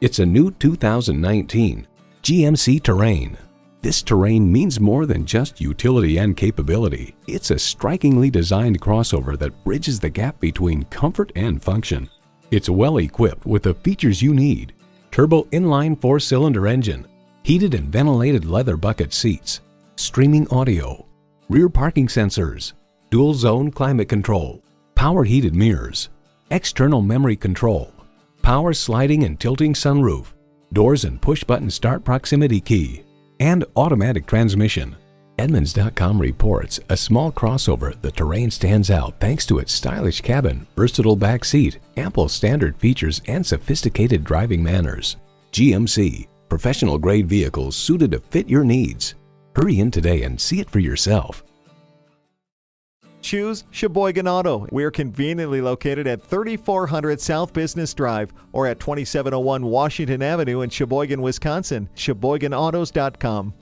It's a new 2019 GMC Terrain. This Terrain means more than just utility and capability. It's a strikingly designed crossover that bridges the gap between comfort and function. It's well equipped with the features you need: turbo inline 4-cylinder engine, heated and ventilated leather bucket seats, streaming audio, rear parking sensors, dual zone climate control, power heated mirrors, external memory control, power sliding and tilting sunroof, doors and push button start proximity key, and automatic transmission. Edmunds.com reports a small crossover, the Terrain stands out thanks to its stylish cabin, versatile back seat, ample standard features, and sophisticated driving manners. GMC, professional grade vehicles suited to fit your needs. Hurry in today and see it for yourself. Choose Sheboygan Auto. We're conveniently located at 3400 South Business Drive or at 2701 Washington Avenue in Sheboygan, Wisconsin. SheboyganAutos.com.